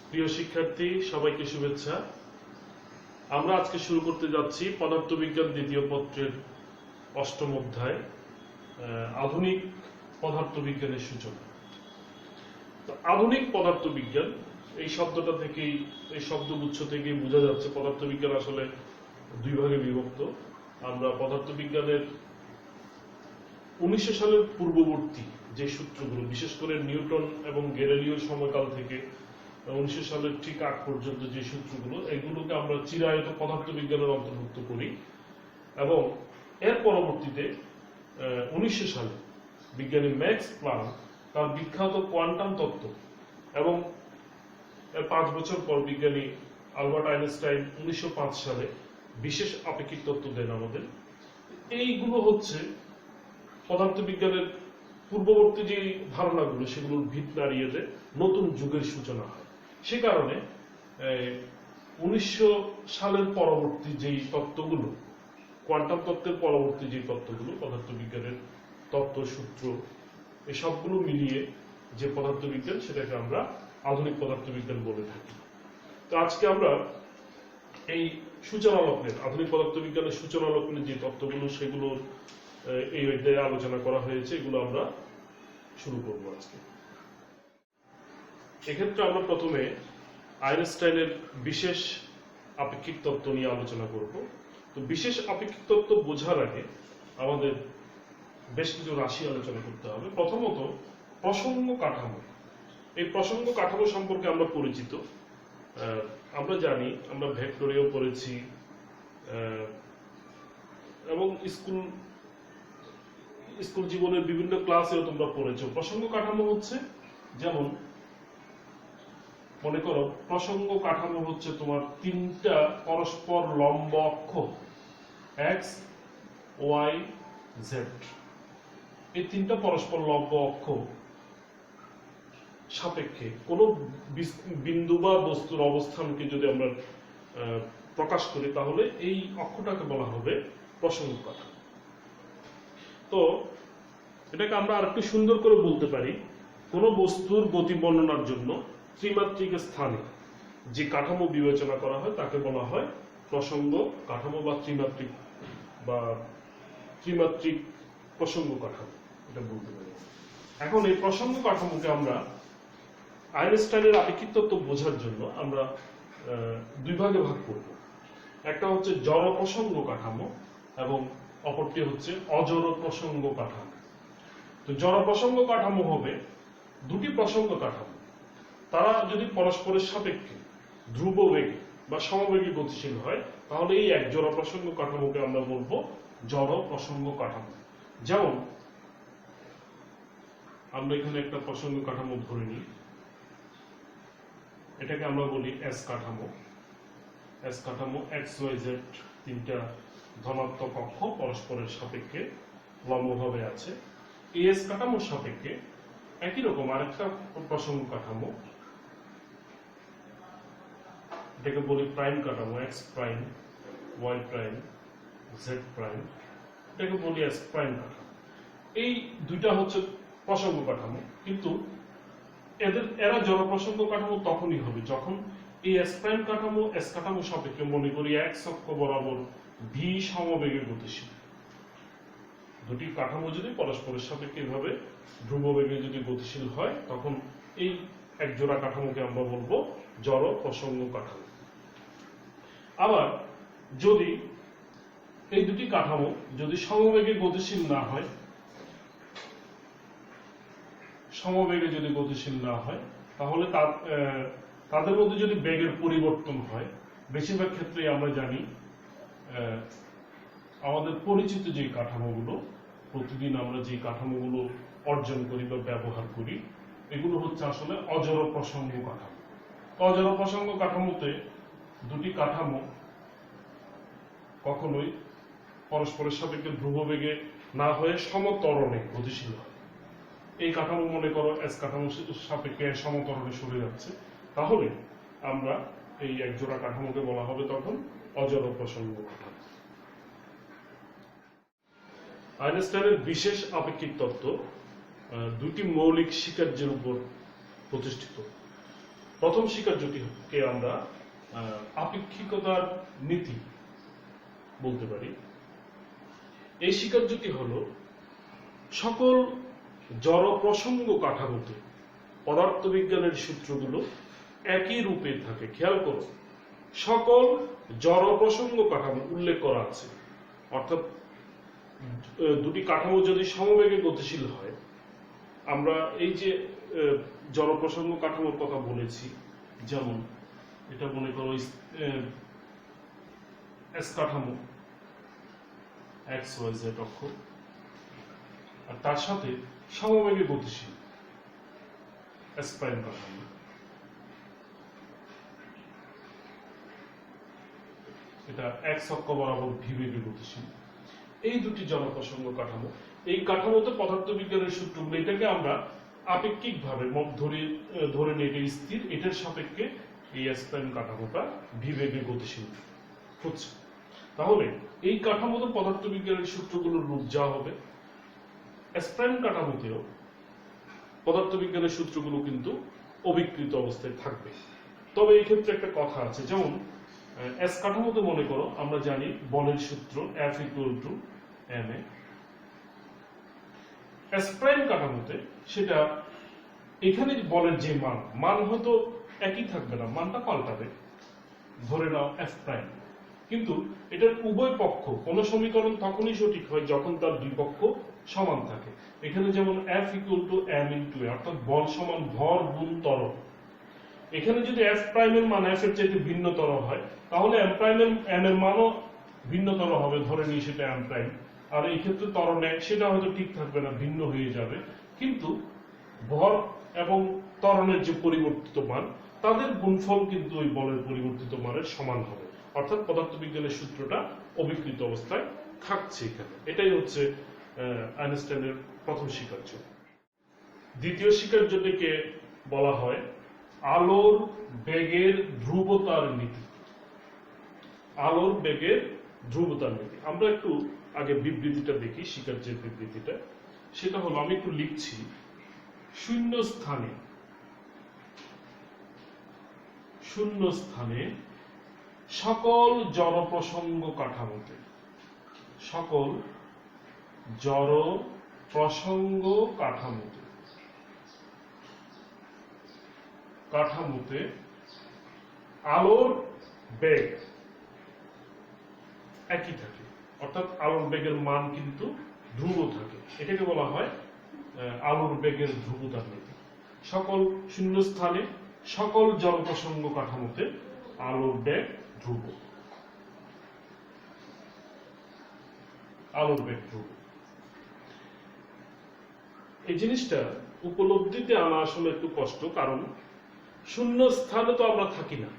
প্রিয় শিক্ষার্থী, সবাইকে শুভেচ্ছা। আমরা আজকে শুরু করতে যাচ্ছি পদার্থবিজ্ঞান দ্বিতীয় পত্রের অষ্টম অধ্যায়, আধুনিক পদার্থবিজ্ঞানের সূচনা। তো আধুনিক পদার্থবিজ্ঞান এই শব্দটা থেকেই, এই শব্দগুচ্ছ থেকেই বোঝা যাচ্ছে পদার্থবিজ্ঞান আসলে দুই ভাগে বিভক্ত। আমরা পদার্থবিজ্ঞানের 1900 সালের পূর্ববর্তী যে সূত্রগুলো, বিশেষ করে নিউটন এবং গ্যালিলিও সময়কাল থেকে 1900 সালের ঠিক আগ পর্যন্ত যে সূত্রগুলো, এগুলোকে আমরা চিরায়ত পদার্থবিজ্ঞানের অন্তর্ভুক্ত করি। এবং এর পরবর্তীতে 1900 সালে বিজ্ঞানী ম্যাক্স প্লাঙ্ক তার বিখ্যাত কোয়ান্টাম তত্ত্ব, এবং এর 5 বছর পর বিজ্ঞানী আলবার্ট আইনস্টাইন 1905 সালে বিশেষ আপেক্ষিক তত্ত্ব দেন আমাদের। এইগুলো হচ্ছে পদার্থবিজ্ঞানের পূর্ববর্তী যে ধারণাগুলো, সেগুলোর ভিত নাড়িয়ে দেয়, নতুন যুগের সূচনা হয়। সে কারণে 1900 সালের পরবর্তী যেই তত্ত্বগুলো, কোয়ান্টাম তত্ত্বের পরবর্তী যে তত্ত্বগুলো, পদার্থবিজ্ঞানের তত্ত্ব, সূত্র, এই সবগুলো মিলিয়ে যে পদার্থবিজ্ঞান, সেটাকে আমরা আধুনিক পদার্থবিজ্ঞান বলে থাকি। তো আজকে আমরা এই সূচনা লগ্নের, আধুনিক পদার্থবিজ্ঞানের সূচনা লগ্নের যে তত্ত্বগুলো, সেগুলো এই অধ্যায়ে আলোচনা করা হয়েছে, এগুলো আমরা শুরু করব আজকে। এক্ষেত্রে আমরা প্রথমে আইনস্টাইনের বিশেষ আপেক্ষিক তত্ত্ব নিয়ে আলোচনা করব। তো বিশেষ আপেক্ষিক তত্ত্ব বোঝার আগে আমাদের বেশ কিছু রাশি আলোচনা করতে হবে। প্রথমত প্রসঙ্গ কাঠামো। এই প্রসঙ্গ কাঠামো সম্পর্কে আমরা পরিচিত, আমরা জানি, আমরা ভেক্টরেও পড়েছি এবং স্কুল জীবনের বিভিন্ন ক্লাসেও তোমরা পড়েছো। প্রসঙ্গ কাঠামো হচ্ছে, যেমন মনে করো প্রসঙ্গ কাঠামো হচ্ছে তোমার তিনটা পরস্পর লম্ব অক্ষ এক্স, ওয়াই, জেড। এই তিনটা পরস্পর লম্ব অক্ষ সাপেক্ষে কোন বিন্দু বা বস্তুর অবস্থানকে যদি আমরা প্রকাশ করি, তাহলে এই অক্ষটাকে বলা হবে প্রসঙ্গ কাঠামো। তো এটাকে আমরা আরেকটু সুন্দর করে বলতে পারি, কোন বস্তুর গতি বর্ণনার জন্য ত্রিমাত্রিক স্থানে যে কাঠামো বিবেচনা করা হয় তাকে বলা হয় প্রসঙ্গ কাঠামো বা ত্রিমাত্রিক প্রসঙ্গ কাঠামো, এটা বলতে পারি। এখন এই প্রসঙ্গ কাঠামোকে আমরা আইনস্টাইনের আপেক্ষিক তত্ত্ব বোঝার জন্য আমরা দুই ভাগে ভাগ করব। একটা হচ্ছে জড় প্রসঙ্গ কাঠামো এবং অপরটি হচ্ছে অজড় প্রসঙ্গ কাঠামো। তো জড় প্রসঙ্গ কাঠামো হবে দুটি প্রসঙ্গ কাঠামো, তারা যদি পরস্পরের সাপেক্ষে ধ্রুব বেগে বা সমবেগে গতিশীল হয়, তাহলে এই এক জোড়া প্রসঙ্গ কাঠামোকে আমরা বলবো জড় প্রসঙ্গ কাঠামো। যেমন আমরা এখানে একটা প্রসঙ্গ কাঠামো ধরে নিই, এটাকে আমরা বলি এস কাঠামো। এস কাঠামো এক্স ওয়াই জেড তিনটা ধনাত্মক অক্ষ পরস্পরের সাপেক্ষে লম্বভাবে আছে। এই এস কাঠামোর সাপেক্ষে একই রকম আরেকটা প্রসঙ্গ কাঠামো, এটাকে বলি প্রাইম কাঠামো, x prime, Y prime, Z prime, এটাকে বলি এস প্রাইম কাঠামো। এই দুইটা হচ্ছে প্রসঙ্গ কাঠামো, কিন্তু এরা জড় প্রসঙ্গ কাঠামো তখনই হবে যখন এই এস প্রাইম কাঠামো এস কাঠামো সাপেক্ষে, মনে করি এক্স অক্ষ বরাবর ভি সমবেগে গতিশীল। দুটি কাঠামো যদি পরস্পরের সাপেক্ষে এভাবে ধ্রুববেগে যদি গতিশীল হয়, তখন এই এক জোড়া কাঠামোকে আমরা বলবো জড় প্রসঙ্গ কাঠামো। আবার যদি এই দুটি কাঠামো যদি সমবেগে গতিশীল না হয়, তাহলে তাদের মধ্যে যদি বেগের পরিবর্তন হয়, বেশিরভাগ ক্ষেত্রে আমরা জানি আমাদের পরিচিত যে কাঠামোগুলো, প্রতিদিন আমরা যে কাঠামোগুলো অর্জন করি বা ব্যবহার করি, এগুলো হচ্ছে আসলে অজড় প্রসঙ্গ কাঠামো। অজড় প্রসঙ্গ কাঠামোতে দুটি কাঠামো কখনোই পরস্পরের সাপেক্ষে ধ্রুববেগে না হয়ে সমত্বরণে গতিশীল হয়। এই কাঠামো মনে করো এস কাঠামো সাপেক্ষে সমত্বরণে সরে যাচ্ছে, তাহলে আমরা এই একজোড়া কাঠামোকে বলা হবে তখন অজড় প্রসঙ্গ কাঠামো। আইনস্টাইনের বিশেষ আপেক্ষিক তত্ত্ব দুটি মৌলিক স্বীকার্যের উপর প্রতিষ্ঠিত। প্রথম স্বীকার্যটিকে আমরা আপেক্ষিকতার নীতি বলতে পারি। এই স্বীকার্যটি হলো সকল জড় প্রসঙ্গ কাঠামোতে পদার্থবিজ্ঞানের সূত্রগুলো একই রূপে থাকে। খেয়াল করো, সকল জড় প্রসঙ্গ কাঠামো উল্লেখ করা আছে, অর্থাৎ দুটি কাঠামো যদি সমবেগে গতিশীল হয়, আমরা এই যে জড় প্রসঙ্গ কাঠামোর কথা বলেছি, যেমন এটা মনে করো এস কাঠামো, এক্স ওয়াই জেড অক্ষ, আর তার সাথে সমবেগে গতিশীল এস প্রাইম কাঠামো। এটা এক্স অক্ষ বরাবর ভি বেগে গতিশীল। এই দুটি জনপ্রসঙ্গ কাঠামো, এই কাঠামোতে পদার্থবিজ্ঞানের সূত্রগুলো, এটাকে আমরা আপেক্ষিকভাবে ধরে নিই এটা স্থির, এটার সাপেক্ষে এই এস প্রাইম কাঠামোটা ভি বেগে গতিশীল হচ্ছে। তাহলে এই কাঠামোতে পদার্থবিজ্ঞানের সূত্রগুলোর রূপ যা হবে, এস প্রাইম কাঠামোতেও পদার্থবিজ্ঞানের সূত্রগুলো কিন্তু অবিকৃত অবস্থায় থাকবে। তবে এই ক্ষেত্রে একটা কথা আছে, যেমন এস কাঠামোতে মনে করো আমরা জানি বলের সূত্র F = ma। এস প্রাইম কাঠামোতে সেটা এখানে বলের যে মান হয়তো একই থাকবে না, মানটা পাল্টাবে, ধরে নাও F প্রাইম, কিন্তু এটার উভয় পক্ষ কোন সমীকরণ তখনই সঠিক হয় যখন তার দুই পক্ষ সমান থাকে। এখানে যেমন F = m × a, অর্থাৎ বল সমান ভর গুণ ত্বরণ। এখানে যদি F প্রাইমের মান F এর চাইতে ভিন্নতর হয়, তাহলে m এর মানও ভিন্নতর হবে, ধরে নিই সেটা m প্রাইম। আর এই ক্ষেত্রে ত্বরণে সেটা হয়তো ঠিক থাকবে না, ভিন্ন হয়ে যাবে, কিন্তু ভর এবং ত্বরণের যে পরিবর্তিত মান, তাদের গুণফল কিন্তু ওই বলের পরিবর্তিত মানের সমান হবে। অর্থাৎ পদার্থবিজ্ঞানের সূত্রটা অবিকৃত অবস্থায় থাকছে এখানে। এটাই হচ্ছে আইনস্টাইনের প্রথম স্বীকার্য। দ্বিতীয় স্বীকার্যটিকে বলা হয় আলোর বেগের ধ্রুবতার নীতি। আলোর বেগের ধ্রুবতার নীতি, আমরা একটু আগে বিবৃতিটা দেখি, স্বীকার্যের বিবৃতিটা। সেটা হলো, আমি একটু লিখছি, শূন্য স্থানে সকল জড় প্রসঙ্গ কাঠামোতে, সকল জড় প্রসঙ্গ কাঠামোতে আলোর বেগ একই থাকে, অর্থাৎ আলোর বেগের মান কিন্তু ধ্রুব থাকে। এটাকে বলা হয় আলোর বেগের ধ্রুবতার নীতি। সকল শূন্যস্থানে সকল জড় প্রসঙ্গ কাঠামোতে আলোর বেগ ধ্রুব, আলোর বেগ ধ্রুব। এই জিনিসটা উপলব্ধিতে আনা আসলে একটু কষ্ট, কারণ শূন্য স্থানে তো আমরা থাকি না,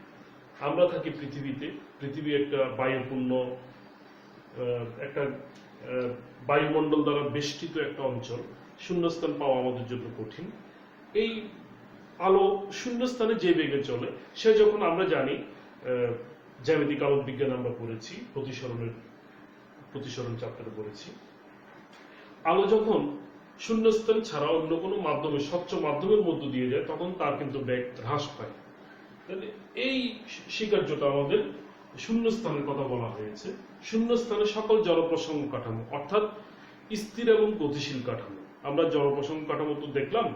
আমরা থাকি পৃথিবীতে। পৃথিবী একটা বায়ুপূর্ণ, একটা বায়ুমণ্ডল দ্বারা বেষ্টিত একটা অঞ্চল। শূন্যস্থান পাওয়া আমাদের জন্য কঠিন। এই আলো শূন্যস্থানে যে বেগে চলে, সে যখন, আমরা জানি জ্যামিতিক আলোক বিজ্ঞান আমরা পড়েছি, প্রতিসরণ চ্যাপ্টারে পড়েছি, আলো যখন শূন্যস্থান ছাড়া অন্য কোনো মাধ্যমে, স্বচ্ছ মাধ্যমের মধ্য দিয়ে যায়, তখন তার কিন্তু বেগ হ্রাস পায়। তাহলে এই স্বীকার্যটা আমাদের শূন্যস্থানের কথা বলা হয়েছে। শূন্যস্থানে সকল জড় প্রসঙ্গ কাঠামো, অর্থাৎ স্থির এবং গতিশীল কাঠামো। আমরা জড় প্রসঙ্গ কাঠামো তো দেখলাম,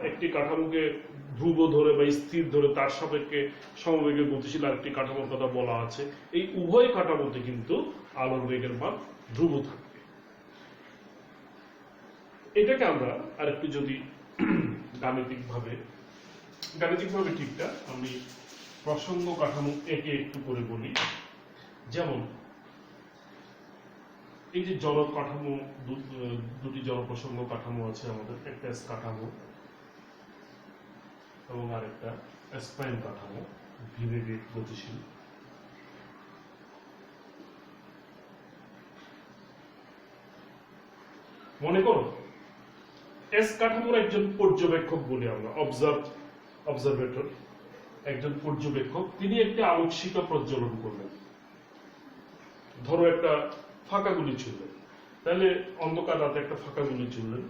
একটি কাঠামোকে ধ্রুব ধরে বা স্থির ধরে তার সাপেক্ষে সমবেগে গতিশীল আরেকটি কাঠামোর কথা বলা আছে। এই উভয় কাঠামোতে কিন্তু আলোর বেগের মান ধ্রুব থাকবে। এটাকে আমরা আরেকটু যদি গাণিতিকভাবে ঠিকটা আমি প্রসঙ্গ কাঠামো একে একটু করে বলি। যেমন এই যে জড় কাঠামো, দুটি জড় প্রসঙ্গ কাঠামো আছে আমাদের, একটা এস কাঠামো এবং আরেকটা এস প্রাইম কাঠামো, ভি বেগে গতিশীল। মনে করো এস কাঠামোর একজন পর্যবেক্ষক বলি আমরা, অবজারভেটর, একজন পর্যবেক্ষক, তিনি একটি আলোকশিখা প্রজ্বলন করলেন। ধরো একটা ফাঁকা গুলি ছুড়লেন, তাহলে অন্ধকার রাতে একটা ফাঁকা গুলি ছুড়লেন।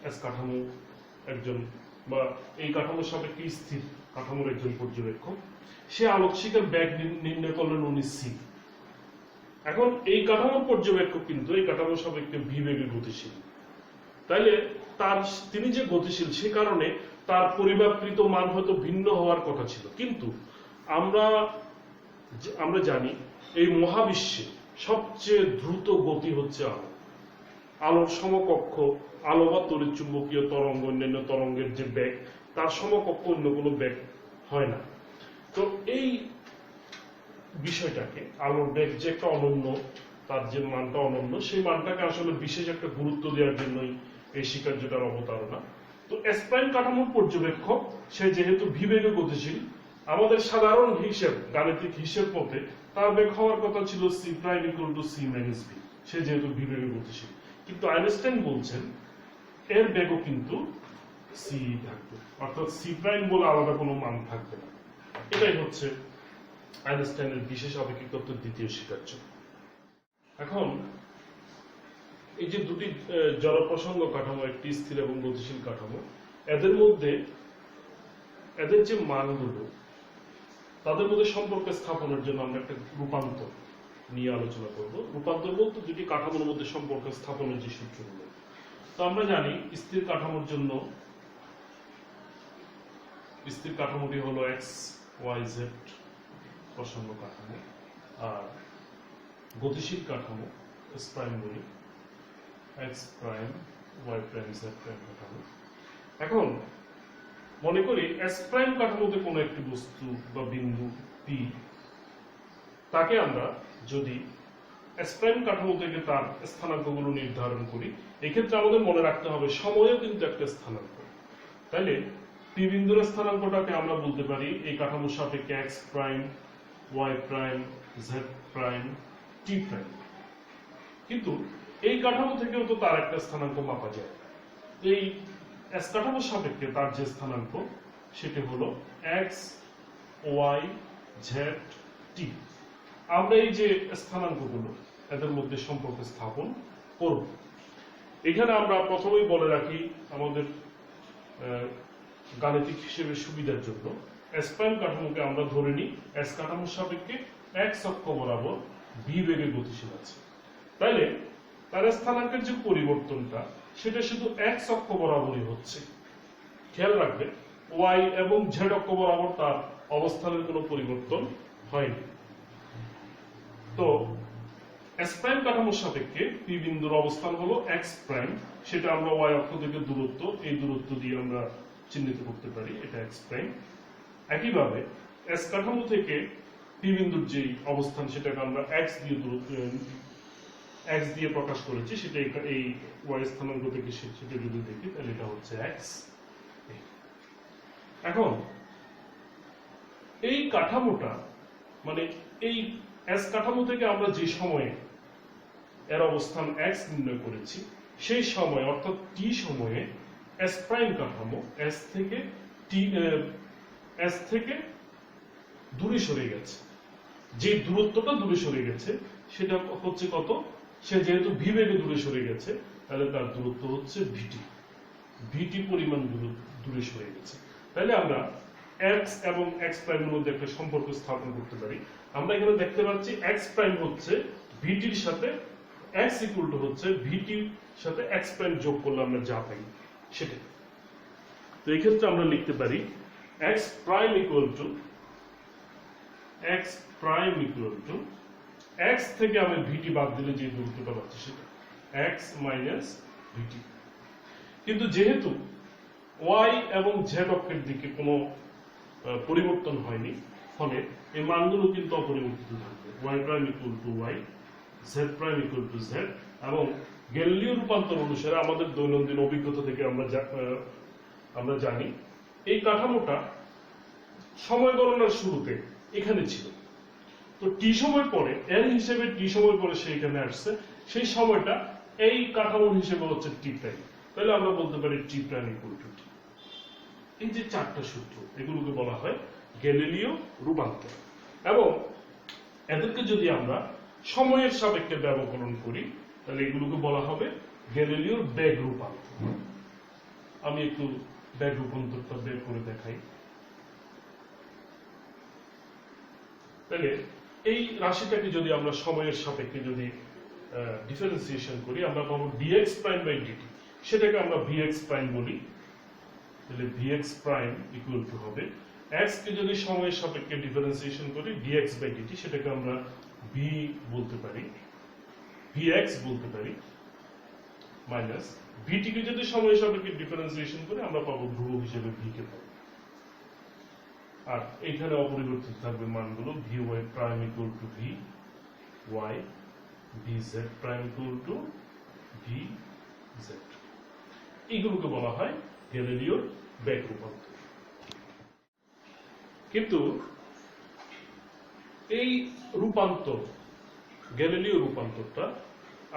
এস কাঠামো একজন, বা এই কাঠামোর সাপেক্ষে স্থির কাঠামোর একজন পর্যবেক্ষক, সে আলোকশিখার বেগ নির্ণয় করলেন উনি সি। এখন এই কাঠামোর পর্যবেক্ষক কিন্তু এই কাঠামোর সাপেক্ষে ভি বেগে গতিশীল, তাইলে তিনি যে গতিশীল সে কারণে তার পরিমাপকৃত মান হয়তো ভিন্ন হওয়ার কথা ছিল, কিন্তু আমরা জানি এই মহাবিশ্বে সবচেয়ে দ্রুত গতি হচ্ছে আলো। আলোর সমকক্ষ, আলো বা তড়িৎচুম্বকীয় তরঙ্গ, অন্যান্য তরঙ্গের যে বেগ, তার সমকক্ষ অন্য কোনো বেগ হয় না। তো এই বিষয়টাকে, আলোর বেগ যে একটা অনন্য, তার যে মানটা অনন্য, সেই মানটাকে আসলে বিশেষ একটা গুরুত্ব দেওয়ার জন্যই এই স্বীকার্যটার অবতারণা। তো এস প্রাইম কাঠামোর পর্যবেক্ষক সে যেহেতু ভি বেগে গতিশীল, আমাদের সাধারণ হিসেব, গাণিতিক হিসেব মতে তার বেগ হওয়ার কথা ছিল C prime equal to C minus V, সে যেহেতু ভি বেগে গতিশীল। কিন্তু আইনস্টাইন বলছেন এর বেগও কিন্তু সি থাকবে, অর্থাৎ সি প্রাইম বলে আলাদা কোনো মান থাকবে না। এটাই হচ্ছে আইনস্টাইনের বিশেষ আপেক্ষিক তত্ত্বের দ্বিতীয় স্বীকার্য। এখন এই যে দুটি জড়প্রসঙ্গ কাঠামো, একটি স্থির এবং গতিশীল কাঠামো, এদের মধ্যে এদের যে মানগুলো, তাদের মধ্যে সম্পর্ক স্থাপনের জন্য আমরা একটা রূপান্তর নিয়ে আলোচনা করব। রূপান্তর বলতে দুটি কাঠামোর মধ্যে সম্পর্ক স্থাপনের যে সূত্রগুলো। তো আমরা জানি স্থির কাঠামোর জন্য স্থির কাঠামোটি হলো এক্স ওয়াই জেড প্রসঙ্গ কাঠামো, আর গতিশীল কাঠামো এস প্রাইম বলি, x prime Y prime Z prime কাঠামো। এখন মনে করি এস প্রাইম কাঠামোতে কোনো একটি বস্তু বা বিন্দু পি, তাকে আমরা যদি এস প্রাইম কাঠামো থেকে তার স্থানাঙ্কগুলো নির্ধারণ করি, এক্ষেত্রে আমাদের মনে রাখতে হবে সময়ও কিন্তু একটা স্থানাঙ্ক। তাইলে পি বিন্দুর স্থানাঙ্কটাকে আমরা বলতে পারি এই কাঠামোর সাপেক্ষে X prime Y prime Z prime T prime. কিন্তু এই কাঠামো থেকেও তো তার একটা স্থানাঙ্ক মাপা যায়। এই এস কাঠামোর সাপেক্ষে তার যে স্থানাঙ্ক সেটি হলো এক্স ওয়াই জেড টি। আমরা এই যে স্থানাঙ্কগুলো এদের মধ্যে সম্পর্ক স্থাপন করব। এখানে আমরা প্রথমেই বলে রাখি আমাদের গাণিতিক হিসেবে সুবিধার জন্য এস প্রাইম কাঠামোকে আমরা ধরে নিই এস কাঠামোর সাপেক্ষে এক্স অক্ষ বরাবর ভি বেগে গতিশীল আছে। তাইলে তার স্থানাঙ্কের যে পরিবর্তনটা সেটা শুধু এক্স অক্ষ বরাবরই হচ্ছে। খেয়াল রাখবে ওয়াই এবং জেড অক্ষ বরাবর তার অবস্থানের কোনো পরিবর্তন হয়নি। তো এস প্রাইম কাঠামোর সাপেক্ষে পি বিন্দুর অবস্থান হলো এক্স প্রাইম, সেটা আমরা ওয়াই অক্ষ থেকে দূরত্ব, এই দূরত্ব দিয়ে আমরা চিহ্নিত করতে পারি, এটা এক্স প্রাইম। একইভাবে এস কাঠামো থেকে পি বিন্দুর যে অবস্থান সেটাকে আমরা এক্স দিয়ে প্রকাশ করেছি, সেটা এই ওয়াই স্থানাঙ্ক থেকে সেটা যদি দেখি তাহলে এটা হচ্ছে এক্স। এখন এই কাঠামোটা মানে এই এস কাঠামো থেকে আমরা যে সময়ে এর অবস্থান এক্স নির্ণয় করেছি, সেই সময় অর্থাৎ টি সময়ে এস প্রাইম কাঠামো এস থেকে দূরে সরে গেছে। যে দূরত্বটা দূরে সরে গেছে সেটা হচ্ছে কত? সে যেহেতু ভি বেগে দূরে সরে গেছে, তাহলে তার দূরত্ব হচ্ছে ভিটি। ভিটি পরিমাণ দূরে সরে গেছে। তাহলে আমরা এক্স এবং এক্স প্রাইমের মধ্যে একটা সম্পর্ক স্থাপন করতে পারি। আমরা এখানে দেখতে পাচ্ছি এক্স প্রাইম হচ্ছে ভিটির সাথে এক্স ইকুয়াল টু হচ্ছে ভিটির সাথে এক্স প্রাইম যোগ করলে আমরা যা পাই সেটা। তো এই ক্ষেত্রে আমরা লিখতে পারি x prime equal two x থেকে আমি ভিটি বাদ দিলে যে দূরত্বটা পাচ্ছি সেটা এক্স মাইনাস ভিটি। কিন্তু যেহেতু ওয়াই এবং জেড অক্ষের দিকে কোনো পরিবর্তন হয়নি, ফলে এই মানগুলো কিন্তু অপরিবর্তিত থাকবে। Y prime equal to y, z prime equal to z. এবং গ্যালিলীয় রূপান্তর অনুসারে আমাদের দৈনন্দিন অভিজ্ঞতা থেকে আমরা জানি এই কাঠামোটা সময় গণনার শুরুতে এখানে ছিল। তো টি সময় পরে এর হিসেবে টি সময় পরে সে এখানে আসছে, সেই সময়টা এই কাঠামোর হিসেবে হচ্ছে টি প্রাইম। তাহলে আমরা বলতে পারি টি প্রাইম ইকুয়াল টু টি। এই যে চারটা সূত্র, এগুলোকে বলা হয় গ্যালিলীয় রূপান্তর। এবং এদেরকে যদি আমরা সময়ের সাপেক্ষে ব্যবকরণ করি তাহলে এগুলোকে বলা হবে গ্যালিলীয় বেগ রূপান্তর। আমি একটু বেগ রূপান্তরটা বের করে দেখাই। তাহলে এই রাশিটাকে যদি আমরা সময়ের সাপেক্ষে যদি ডিফারেন্সিয়েশন করি আমরা পাবো dx প্রাইম বাই dt, সেটাকে আমরা vx প্রাইম বলি। তাহলে vx প্রাইম ইকুয়াল টু হবে x কে যদি সময়ের সাপেক্ষে ডিফারেন্সিয়েশন করি dx বাই dt, সেটাকে আমরা v বলতে পারি, vx বলতে পারি, মাইনাস vt কে যদি সময়ের সাপেক্ষে ডিফারেন্সিয়েশন করি আমরা পাবো ধ্রুবক হিসেবে v কে পাবো। আর এখানে অপরিবর্তিত থাকবে মানগুলো vy prime equal two v y, vz prime equal two vz। এইগুলোকে বলা হয় গ্যালিলিওর বেগ রূপান্তর। কিন্তু এই রূপান্তর, গ্যালিলিও রূপান্তরটা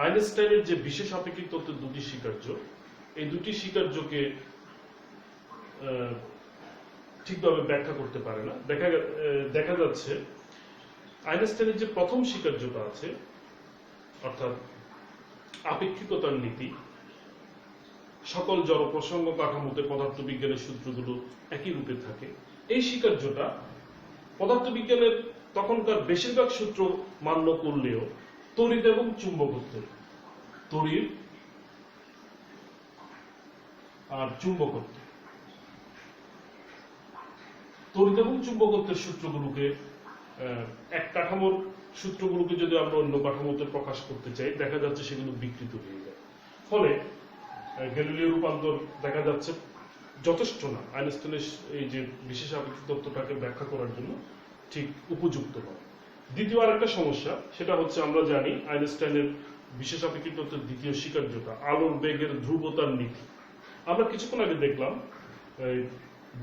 আইনস্টাইনের যে বিশেষ আপেক্ষিক তত্ত্বের দুটি স্বীকার্য, এই দুটি স্বীকার্যকে ঠিকভাবে ব্যাখ্যা করতে পারে না। দেখা যাচ্ছে আইনস্টাইনের যে প্রথম স্বীকার্যটা আছে, অর্থাৎ আপেক্ষিকতার নীতি, সকল জড় প্রসঙ্গ কাঠামোতে পদার্থবিজ্ঞানের সূত্রগুলো একই রূপে থাকে, এই স্বীকার্যটা পদার্থবিজ্ঞানের তখনকার বেশিরভাগ সূত্র মান্য করলেও তড়িৎ এবং চুম্বকত্বের, তড়িৎ আর চুম্বকত্ব, তড়িৎ এবং চুম্বকত্বের সূত্রগুলোকে, এক কাঠামোর সূত্রগুলোকে যদি আমরা অন্য কাঠামোতে প্রকাশ করতে চাই দেখা যাচ্ছে সেগুলো বিকৃত হয়ে যায়। ফলে গ্যালিলিও রূপান্তর দেখা যাচ্ছে যথেষ্ট না আইনস্টাইনের এই যে বিশেষ আপেক্ষিক তত্ত্বটাকে ব্যাখ্যা করার জন্য ঠিক উপযুক্ত নয়। দ্বিতীয় আরেকটা সমস্যা, সেটা হচ্ছে আমরা জানি আইনস্টাইনের বিশেষ আপেক্ষিক তত্ত্বের দ্বিতীয় স্বীকার্যতা আলোর বেগের ধ্রুবতার নীতি। আমরা কিছুক্ষণ আগে দেখলাম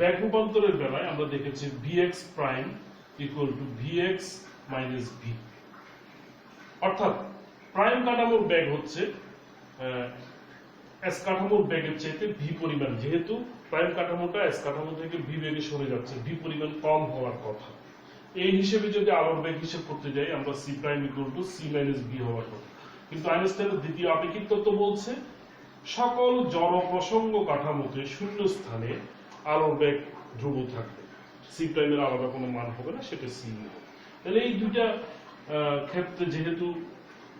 বেগ রূপান্তরের বেলায় আমরা দেখেছি vx prime equal two vx minus v, অর্থাৎ প্রাইম কাঠামোর বেগ হচ্ছে s কাঠামোর বেগের চাইতে v পরিমাণ, যেহেতু প্রাইম কাঠামোটা s কাঠামো থেকে v বেগে সরে যাচ্ছে, v পরিমাণ কম হওয়ার কথা। এই হিসেবে যদি আলোর বেগ হিসেব করতে যাই আমরা c prime equal two c minus v হওয়ার কথা। কিন্তু আইনস্টাইনের দ্বিতীয় আপেক্ষিক তত্ত্ব বলছে সকল জড় প্রসঙ্গ কাঠামোতে শূন্য স্থানে আলোর বেগ ধ্রুব থাকবে, c প্রাইমের আলাদা কোনো মান হবে না, সেটা c হবে। তাহলে এই দুইটা ক্ষেত্রে যেহেতু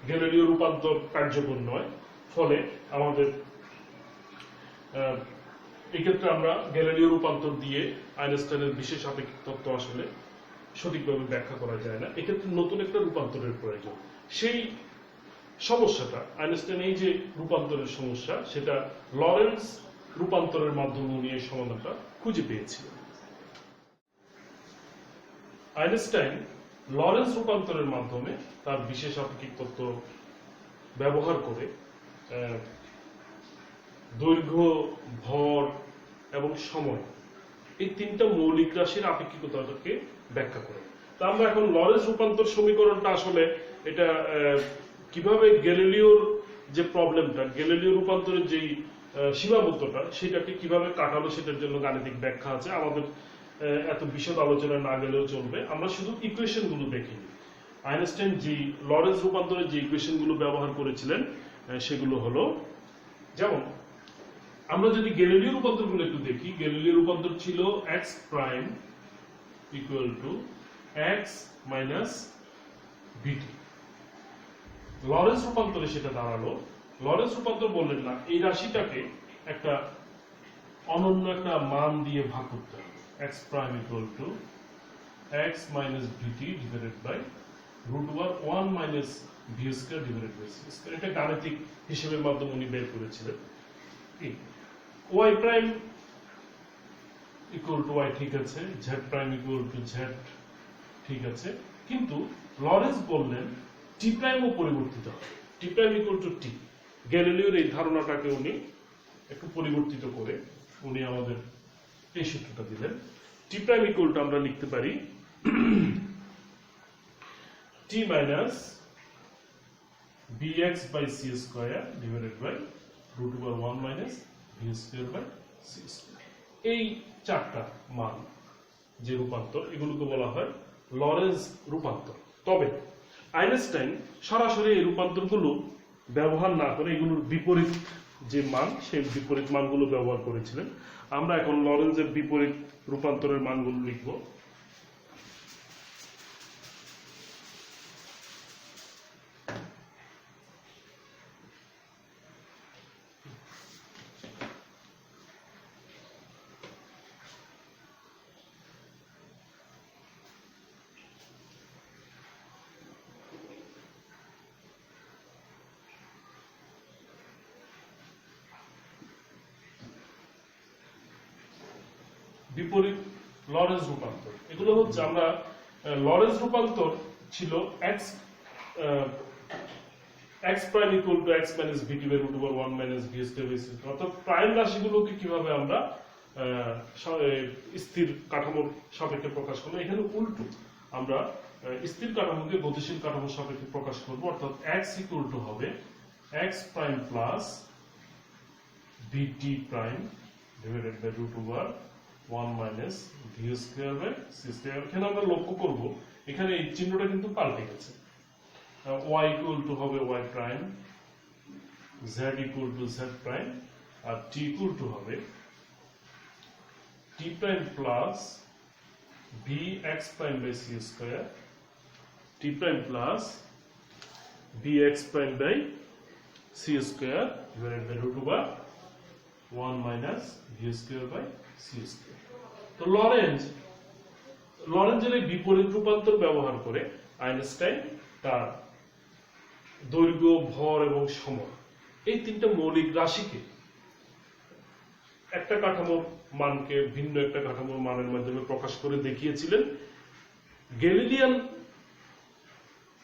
গ্যালিলিও রূপান্তর কার্যকর নয়, ফলে আমাদের এই ক্ষেত্রে আমরা গ্যালিলিও রূপান্তর দিয়ে আইনস্টাইনের বিশেষ আপেক্ষিক তত্ত্ব আসলে সঠিকভাবে ব্যাখ্যা করা যায় না। এক্ষেত্রে নতুন একটা রূপান্তরের প্রয়োজন। সেই সমস্যাটা আইনস্টাইন, এই যে রূপান্তরের সমস্যা, সেটা লরেন্স রূপান্তরের মাধ্যমে উনি এই সমাধানটা খুঁজে পেয়েছিলেন। আইনস্টাইন লরেন্স রূপান্তরের মাধ্যমে তার বিশেষ আপেক্ষিক তত্ত্ব ব্যবহার করে দৈর্ঘ্য, ভর এবং সময়, এই তিনটা মৌলিক রাশির আপেক্ষিকতাকে ব্যাখ্যা করে। তা আমরা এখন লরেন্স রূপান্তর সমীকরণটা আসলে এটা কিভাবে গ্যালিলিওর যে প্রবলেমটা, গ্যালিলিও রূপান্তরের যেই সীমাবদ্ধতা, সেটাকে কিভাবে কাটালো সেটার জন্য গাণিতিক ব্যাখ্যা আছে। আমাদের এত বিশদ আলোচনা না গেলেও চলবে, আমরা শুধু ইকুয়েশন গুলো দেখিনি। আইনস্টাইন যে লরেন্স রূপান্তরের যে ইকুয়েশন গুলো ব্যবহার করেছিলেন সেগুলো হলো, যেমন আমরা যদি গ্যালিলিও রূপান্তর গুলো একটু দেখি, গ্যালিলিও রূপান্তর ছিল x prime equal to x minus vt। Lorentz রূপান্তরে সেটা দাঁড়ালো, লরেন্স রূপান্তর বললেন না এই রাশিটাকে একটা অনন্য একটা মান দিয়ে ভাগ করতে হবে, x prime equal to x minus vt divided by root over 1 minus v square divided by c square. এটা গাণিতিক হিসেবের মাধ্যমে উনি বের করেছিলেন। y prime equal to y, ঠিক আছে, z prime equal to z, ঠিক আছে, কিন্তু লরেন্স বললেন t প্রাইমও পরিবর্তিত হবে, t prime equal two t। গ্যালিলিওর এই ধারণাটাকে উনি একটু পরিবর্তিত করে উনি আমাদের এই সূত্রটা দিলেন। t প্রাইম ইকুয়াল টু আমরা লিখতে পারি t minus bx by c square divided by root over 1 minus v square by c square. এই চারটা মান যে রূপান্তর, এগুলোকে বলা হয় লরেন্স রূপান্তর। তবে আইনস্টাইন সরাসরি এই রূপান্তরগুলো ব্যবহার না করে এগুলোর বিপরীত যে মান, সেই বিপরীত মানগুলো ব্যবহার করেছিলেন। আমরা এখন লরেন্সের বিপরীত রূপান্তরের মানগুলো লিখব। বিপরীত লরেন্জ রূপান্তর। এগুলো হচ্ছে আমরা লরেন্জ রূপান্তর ছিল x prime equal to x minus v to root over 1 minus v square by c, অর্থাৎ প্রাইম রাশিগুলোকে কিভাবে আমরা স্থির কাঠামোর সাপেক্ষে প্রকাশ করব। এখানে উল্টো আমরা স্থির কাঠামোকে গতিশীল কাঠামোর সাপেক্ষে প্রকাশ করব, অর্থাৎ x ইকুয়াল টু হবে x prime plus vt prime divided by root over 1 minus v square by c square. এখানে আমরা লক্ষ্য করব এখানে এই চিহ্নটা কিন্তু পাল্টে গেছে। y ইকুয়াল টু হবে y prime, z equal to z prime, আর t ইকুয়াল টু হবে t prime plus bx prime by c square, t prime plus bx prime by c square divided by root over 1 minus v square by c square. তো লরেঞ্জের এই বিপরীত রূপান্তর ব্যবহার করে Einstein তার দৈর্ঘ্য, ভর এবং সময় এই তিনটা মৌলিক রাশিকে একটা কাঠামোর মানকে ভিন্ন একটা কাঠামোর মানের মাধ্যমে প্রকাশ করে দেখিয়েছিলেন। গ্যালিলিয়ান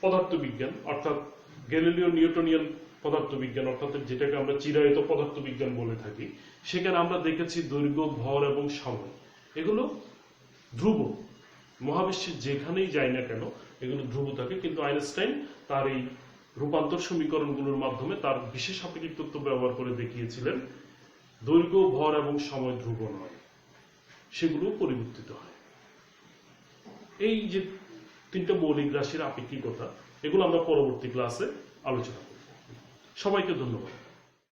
পদার্থবিজ্ঞান অর্থাৎ গ্যালিলিও নিউটনিয়ান পদার্থবিজ্ঞান অর্থাৎ যেটাকে আমরা চিরায়ত পদার্থবিজ্ঞান বলে থাকি, সেখানে আমরা দেখেছি দৈর্ঘ্য, ভর এবং সময় এগুলো ধ্রুব। মহাবিশ্বে যেখানেই যাই না কেন এগুলো ধ্রুব থাকে, কিন্তু আইনস্টাইন তার এই রূপান্তর সমীকরণগুলোর মাধ্যমে তার বিশেষ আপেক্ষিক তত্ত্ব ব্যবহার করে দেখিয়েছিলেন দৈর্ঘ্য, ভর এবং সময় ধ্রুব নয়, সেগুলো পরিবর্তিত হয়। এই যে তিনটা মৌলিক রাশির আপেক্ষিকতা, এগুলো আমরা পরবর্তী ক্লাসে আলোচনা করব। সবাইকে ধন্যবাদ।